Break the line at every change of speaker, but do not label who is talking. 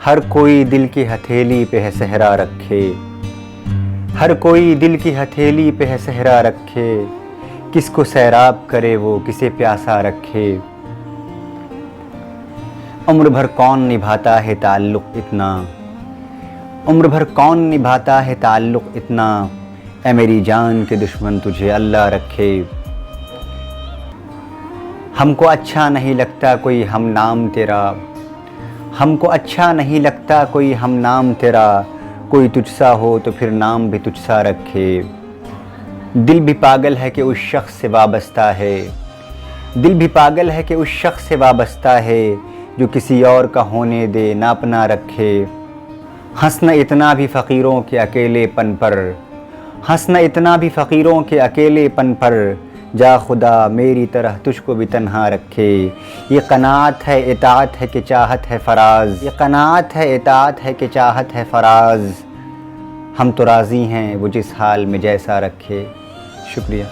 हर कोई दिल की हथेली पे है सहरा रखे, हर कोई दिल की हथेली पे है सहरा रखे, किसको सैराब करे वो किसे प्यासा रखे। उम्र भर कौन निभाता है ताल्लुक़ इतना, उम्र भर कौन निभाता है ताल्लुक़ इतना, ऐ मेरी जान के दुश्मन तुझे अल्लाह रखे। हमको अच्छा नहीं लगता कोई हम नाम तेरा, हमको अच्छा नहीं लगता कोई हम नाम तेरा, कोई तुझसा हो तो फिर नाम भी तुझसा रखे। दिल भी पागल है कि उस शख्स से वाबस्ता है, दिल भी पागल है कि उस शख्स से वाबस्ता है, जो किसी और का होने दे ना अपना रखे। हंसना इतना भी फ़कीरों के अकेलेपन पर, हंसना इतना भी फ़कीरों के अकेलेपन पर, जा खुदा मेरी तरह तुझको भी तन्हा रखे। ये क़नाअत है इताअत है कि चाहत है फ़राज़, ये क़नाअत है इताअत है कि चाहत है फ़राज़। हम तो राज़ी हैं वो जिस हाल में जैसा रखे। शुक्रिया।